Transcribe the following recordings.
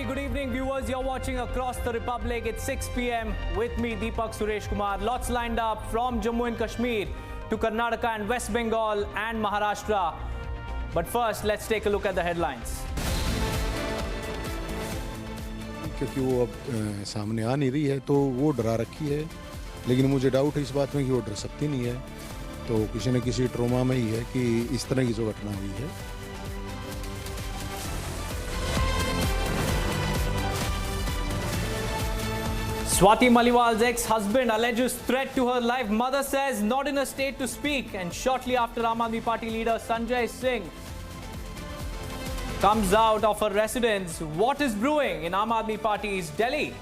very good evening, viewers. You're watching Across the Republic. It's 6 p.m. with me, Deepak Suresh Kumar. Lots lined up from Jammu and Kashmir to Karnataka and West Bengal and Maharashtra. But first, let's take a look at the headlines. क्योंकि वो अब सामने आ नहीं रही है तो वो डरा रखी है, लेकिन मुझे डाउट है इस बात में कि वो डर सकती नहीं है। तो किसी न किसी ट्रोमा में ही है कि इस तरह की जो घटना हुई है। Swati Maliwal's ex-husband alleges threat to her life. Mother says not in a state to speak. And shortly after, Aam Aadmi Party leader Sanjay Singh comes out of her residence. What is brewing in Aam Aadmi Party's Delhi?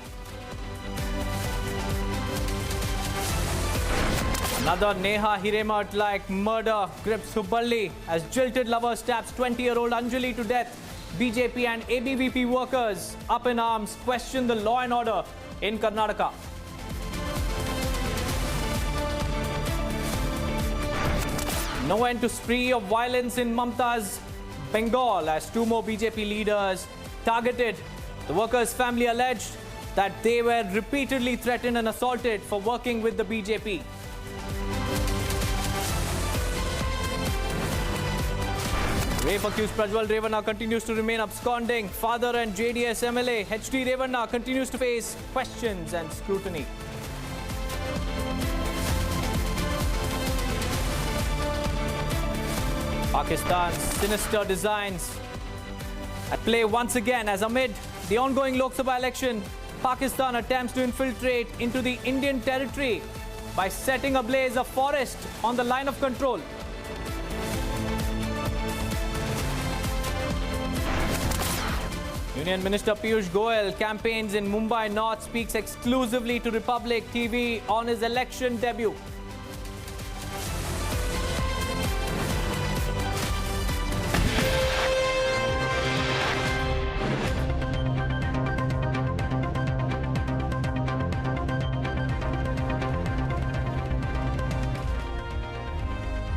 Another Neha Hiremat-like murder grips Hubballi as jilted lover stabs 20-year-old Anjali to death. BJP and ABVP workers up in arms question the law and order in Karnataka. No end to spree of violence in Mamta's Bengal as two more BJP leaders targeted. The workers' family alleged that they were repeatedly threatened and assaulted for working with the BJP. Rape accused Prajwal Revanna continues to remain absconding. Father and JDS MLA HD Revanna continues to face questions and scrutiny. Pakistan's sinister designs at play once again as amid the ongoing Lok Sabha election, Pakistan attempts to infiltrate into the Indian territory by setting ablaze a forest on the line of control. Union Minister Piyush Goyal campaigns in Mumbai North, speaks exclusively to Republic TV on his election debut.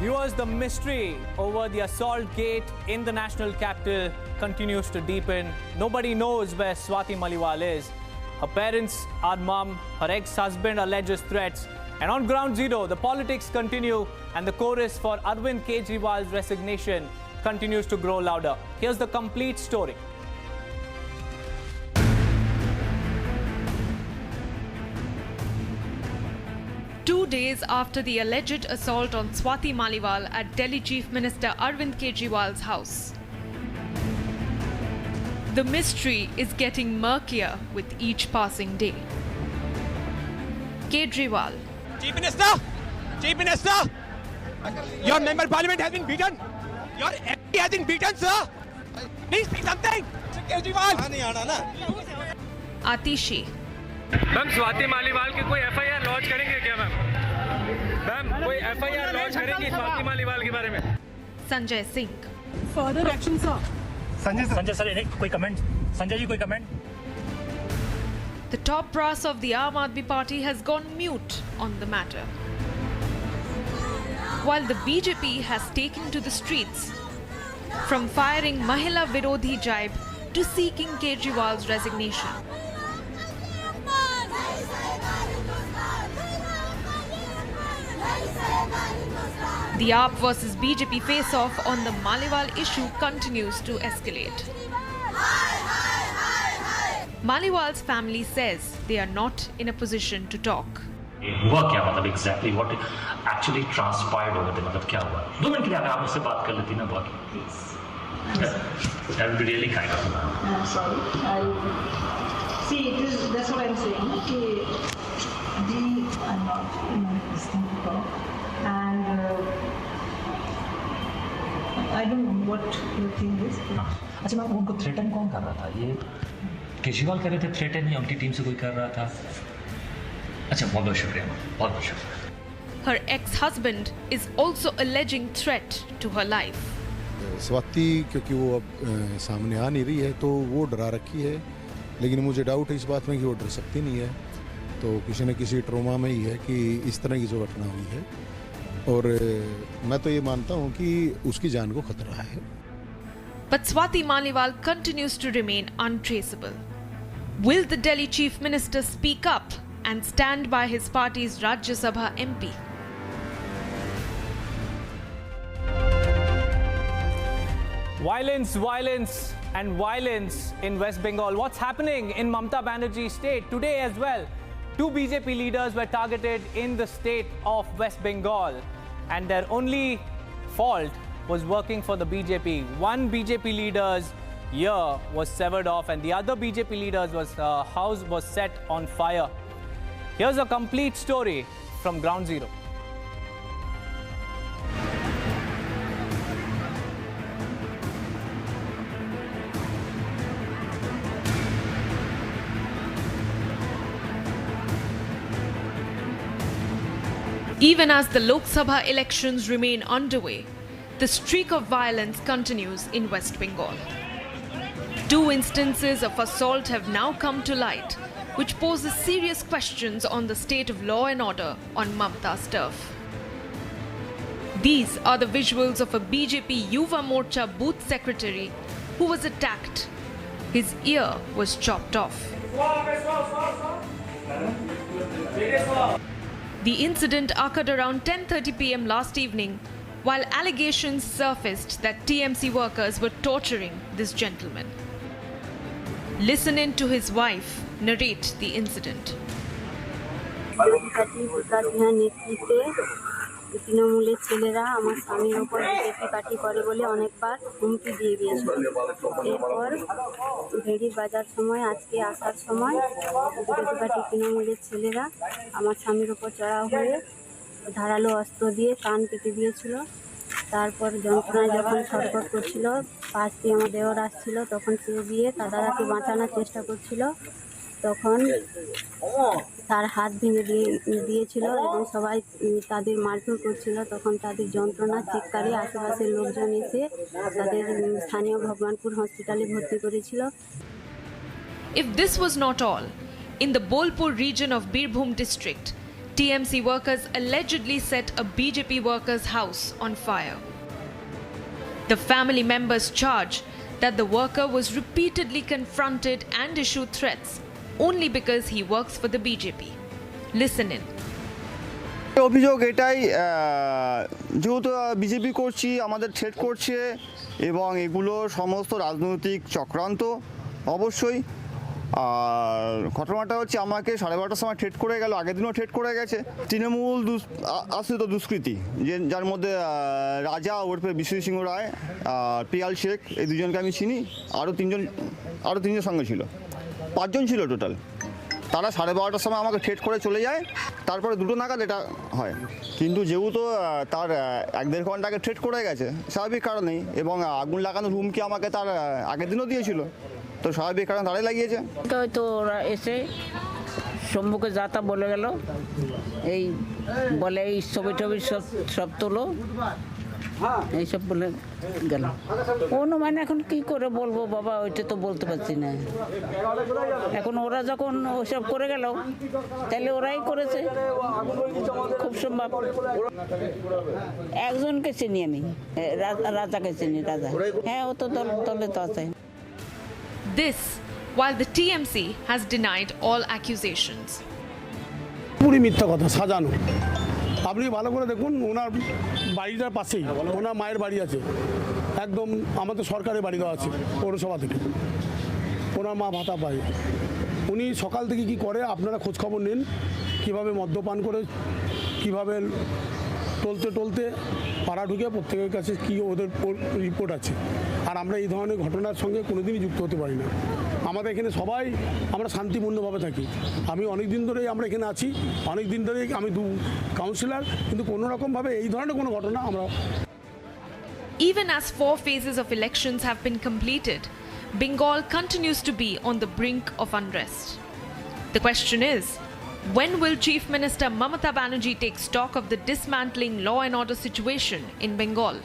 Viewers, the mystery over the assault gate in the national capital continues to deepen. Nobody knows where Swati Maliwal is. Her parents are mum, her ex-husband alleges threats. And on ground zero, the politics continue and the chorus for Arvind Kejriwal's resignation continues to grow louder. Here's the complete story. Two days after the alleged assault on Swati Maliwal at Delhi Chief Minister Arvind Kejriwal's house, the mystery is getting murkier with each passing day. Kejriwal. Chief Minister, your member of parliament has been beaten. Your MP has been beaten, sir. Please speak something. Kejriwal. Atishi. Ma'am Swati Maliwal की कोई FIR launch करेंगे क्या ma'am? Ma'am कोई FIR launch करेंगी स्वाति मालीवाल के बारे में? Sanjay Singh. Further action, sir. Sanjay sir कोई कमेंट? संजय जी कोई comment? The top brass of the Aam Aadmi Party has gone mute on the matter, while the BJP has taken to the streets, from firing Mahila Virodhi jibe to seeking Kejriwal's resignation. The AAP versus BJP face-off on the Maliwal issue continues to escalate. Maliwal's family says they are not in a position to talk. हुआ क्या मतलब exactly what actually transpired over there मतलब क्या हुआ 2 minute के लिए आप मुझसे बात कर लेती ना बहुत that would be really kind of you. I'm sorry. See, that's what I'm saying. Okay, I'm not in a position to talk, and I don't know what the thing is. अच्छा मैम उनको threaten कौन कर रहा था ये केजरीवाल कर रहे थे थ्रेटन या उनकी टीम से कोई कर रहा था अच्छा बहुत बहुत शुक्रिया बहुत बहुत शुक्रिया Her ex-husband is also alleging threat to her life. Swati क्योंकि वो अब सामने आ नहीं रही है तो वो डरा रखी है, लेकिन मुझे डाउट है इस बात में कि वो डर सकती नहीं है। तो किसी न किसी ट्रोमा में ही है कि इस तरह की जो घटना हुई है, और मैं तो ये मानता हूँ कि उसकी जान को खतरा है। But Swati Maliwal continues to remain untraceable. Will the Delhi Chief Minister speak up and stand by his party's Rajya Sabha MP? Violence, violence and violence in West Bengal. What's happening in Mamata Banerjee's state today as well? 2 BJP leaders were targeted in the state of West Bengal, and their only fault was working for the BJP. One BJP leader's ear was severed off, and the other BJP leader's house was set on fire. Here's a complete story from Ground Zero. Even as the Lok Sabha elections remain underway, the streak of violence continues in West Bengal. 2 instances of assault have now come to light, which poses serious questions on the state of law and order on Mamata's turf. These are the visuals of a BJP Yuva Morcha booth secretary who was attacked. His ear was chopped off. The incident occurred around 10:30 p.m. last evening, while allegations surfaced that TMC workers were torturing this gentleman. Listen in to his wife narrate the incident. তৃণমূলের ছেলেরা আমার স্বামীর ওপর BJP party করে বলে অনেকবার হুমকি দিয়ে গিয়েছিল। এরপর ভেড়ি বাজার সময় আজকে আসার সময় বিজেপি পার্টি তৃণমূলের ছেলেরা আমার স্বামীর ওপর চড়াও হয়ে ধারালো অস্ত্র দিয়ে কান কেটে দিয়েছিল। তারপর যন্ত্রণায় যখন ছটফট করছিল, পাশ দিয়ে আমার দেওর আসছিল, তখন সে দিয়ে দাদাকে বাঁচানোর চেষ্টা করছিল। তখন তার হাত ভেঙে দিয়েছিল এবং সবাই তাদের মারধর করছিল। তখন তাদের যন্ত্রণা চিৎকারে আশেপাশের লোকজন এসে তাদের স্থানীয় ভগবানপুর হসপিটালে ভর্তি করেছিল। If this was not all, in the Bolpur region of Birbhum district, TMC workers allegedly set a BJP worker's house on fire. The family members charge that the worker was repeatedly confronted and issued threats only because he works for the BJP. Listen in. অভিযোগ এটাই, যেহেতু BJP করছি, আমাদের threat করছে এবং এগুলো সমস্ত রাজনৈতিক চক্রান্ত অবশ্যই। আর ঘটনাটা হচ্ছে আমাকে 12:30টার সময় থ্রেট করে গেল, আগের দিনও থ্রেট করে গেছে। তৃণমূল আশ্রিত দুষ্কৃতী, যার মধ্যে রাজা ওরফে বিশ্বজিৎ সিংহ রায় আর পিয়াল শেখ, এই দুজনকে আমি চিনি। আরও তিনজন সঙ্গে ছিল, 5 জন ছিল টোটাল। তারা 12:30টার সময় আমাকে থ্রেট করে চলে যায়। তারপরে 2টো নাগাদ এটা হয়, কিন্তু যেহেতু তার 1-1.5 ঘন্টা আগে থ্রেট করে গেছে স্বাভাবিক কারণেই, এবং আগুন লাগানোর হুমকি আমাকে তার আগের দিনও দিয়েছিল, তো স্বাভাবিক কারণে তারাই লাগিয়েছে। হয়তো ওরা এসে সম্মুখে যাতা বলে গেল, এই বলে এই ছবি সব তোলো, এইসব বলে গেল। অনুমান এখন কি করে বলবো বাবা, ওইটা তো বলতে পারছি না। এখন ওরা যখন ওসব করে গেল, তাহলে ওরাই করেছে খুব সম্ভব। একজনকে চিনি আমি, রাজাকে চিনি, রাজা। হ্যাঁ, ও তো দলে তো আছে। This, while the TMC has denied all accusations. Puri মিথ্যা কথা, সাজানো। আপনি ভালো করে দেখুন, ওনার বাড়িটার পাশেই ওনার মায়ের বাড়ি আছে, একদম আমাদের সরকারের বাড়ি দেওয়া আছে পৌরসভা থেকে। ওনার মা ভাতা পায়। উনি সকাল থেকে কি করে আপনারা খোঁজখবর নিন, কীভাবে মদ্যপান করে, কীভাবে টলতে পাড়া ঢুকে প্রত্যেকের কাছে কী ওদের রিপোর্ট আছে। আর আমরা এই ধরনের ঘটনার সঙ্গে কোনোদিনই যুক্ত হতে পারি না। আমাদের এখানে সবাই আমরা শান্তিপূর্ণভাবে থাকি। আমি অনেক দিন ধরেই আমরা এখানে আছি, অনেক দিন ধরেই আমি কাউন্সিলর, কিন্তু কোনো রকমভাবে এই ধরনের কোনো ঘটনা আমরা। Even as 4 phases of elections have been completed, Bengal continues to be on the brink of unrest. The question is, when will Chief Minister Mamata Banerjee take stock of the dismantling law and order situation in Bengal?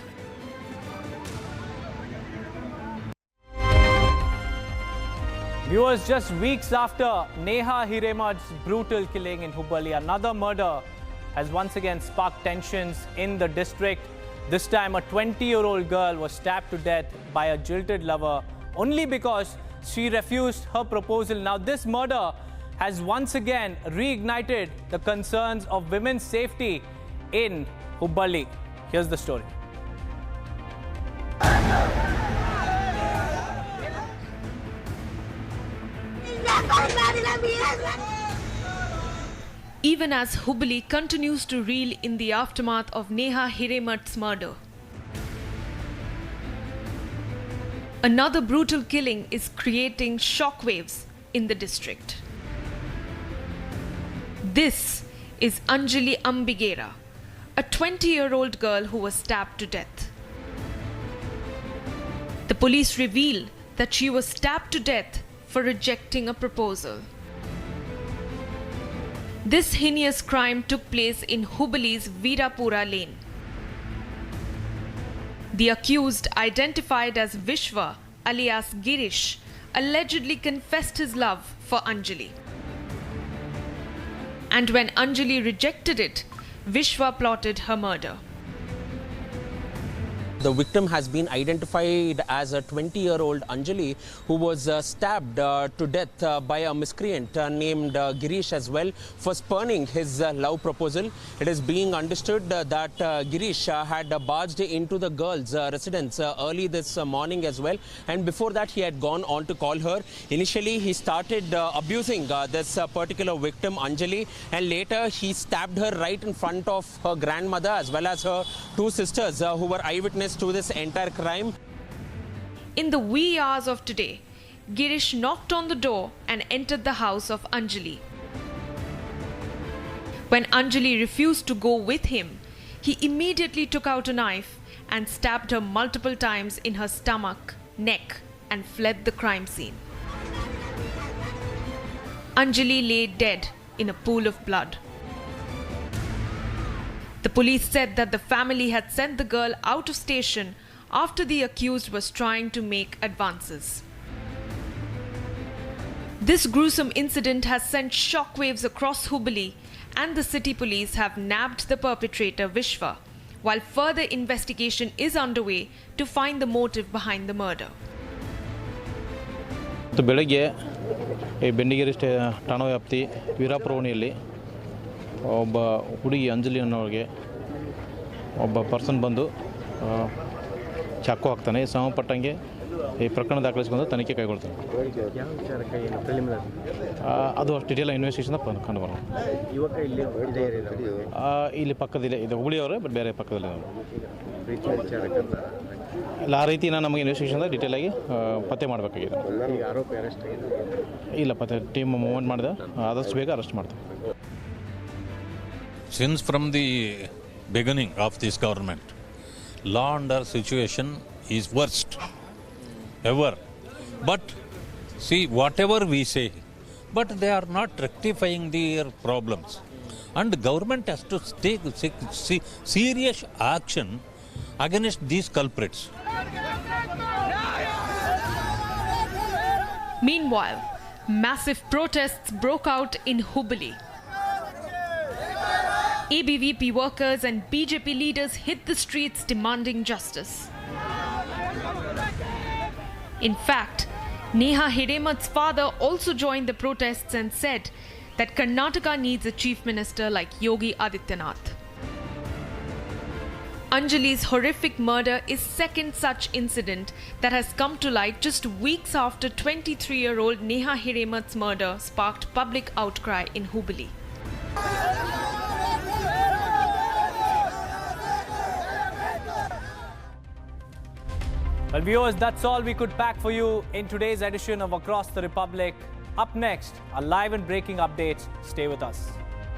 Viewers, just weeks after Neha Hiremad's brutal killing in Hubballi, another murder has once again sparked tensions in the district. This time, a 20-year-old girl was stabbed to death by a jilted lover only because she refused her proposal. Now, this murder has once again reignited the concerns of women's safety in Hubballi. Here's the story. Even as Hubballi continues to reel in the aftermath of Neha Hiremath's murder, another brutal killing is creating shockwaves in the district. This is Anjali Ambigera, a 20-year-old girl who was stabbed to death. The police reveal that she was stabbed to death for rejecting a proposal. This heinous crime took place in Hubballi's Veerapura Lane. The accused, identified as Vishwa alias Girish, allegedly confessed his love for Anjali. And when Anjali rejected it, Vishwa plotted her murder. The victim has been identified as a 20-year-old Anjali, who was stabbed to death by a miscreant named Girish as well for spurning his love proposal. It is being understood that Girish had barged into the girl's residence early this morning as well, and before that he had gone on to call her. Initially he started abusing this particular victim Anjali, and later he stabbed her right in front of her grandmother as well as her two sisters who were eyewitnesses to this entire crime. In the wee hours of today, Girish knocked on the door and entered the house of Anjali. When Anjali refused to go with him, he immediately took out a knife and stabbed her multiple times in her stomach, neck, and fled the crime scene. Anjali lay dead in a pool of blood. The police said that the family had sent the girl out of station after the accused was trying to make advances. This gruesome incident has sent shockwaves across Hubballi, and the city police have nabbed the perpetrator Vishwa, while further investigation is underway to find the motive behind the murder. ಬೆಳಗ್ಗೆ ಈ ಬೆಂಡಿಗೇರಿ ಠಾಣಾ ವ್ಯಾಪ್ತಿ ವೀರಾಪುರ ಓಣಿಯಲ್ಲಿ ಒಬ್ಬ ಹುಡುಗಿ ಅಂಜಲಿ ಅನ್ನೋರಿಗೆ ಒಬ್ಬ person ಬಂದು ಚಾಕು ಹಾಕ್ತಾನೆ. ಸಂಬಂಧಪಟ್ಟಂಗೆ ಈ ಪ್ರಕರಣ ದಾಖಲಿಸಿಕೊಂಡು ತನಿಖೆ ಕೈಗೊಳ್ತಾನೆ. ಅದು ಅಷ್ಟು ಡೀಟೇಲ್ ಇನ್ವೆಸ್ಟಿಗೇಷನ್ ಕಂಡು ಬರೋಣ. ಇಲ್ಲಿ ಪಕ್ಕದಲ್ಲೇ ಇದೆ, ಹುಬ್ಬಳ್ಳಿಯವರೇ, ಬಟ್ ಬೇರೆ ಪಕ್ಕದಲ್ಲೇ. ಇಲ್ಲ, ಆ ರೀತಿನ ನಮಗೆ ಇನ್ವೆಸ್ಟಿಗೇಷನ್ ಡೀಟೇಲ್ ಆಗಿ ಪತ್ತೆ ಮಾಡಬೇಕಾಗಿದೆ. ಇಲ್ಲ, ಪತ್ತೆ ಟೀಮ್ ಮೂವ್ಮೆಂಟ್ ಮಾಡಿದೆ, ಆದಷ್ಟು ಬೇಗ ಅರೆಸ್ಟ್ ಮಾಡ್ತಾರೆ. Since from the beginning of this government, law and order situation is worst ever. But see, whatever we say, but they are not rectifying their problems. And the government has to take serious action against these culprits. Meanwhile, massive protests broke out in Hubballi. ABVP workers and BJP leaders hit the streets demanding justice. In fact, Neha Hiremath's father also joined the protests and said that Karnataka needs a chief minister like Yogi Adityanath. Anjali's horrific murder is second such incident that has come to light just weeks after 23-year-old Neha Hiremath's murder sparked public outcry in Hubballi. Well, viewers, that's all we could pack for you in today's edition of Across the Republic. Up next, our live and breaking updates. Stay with us.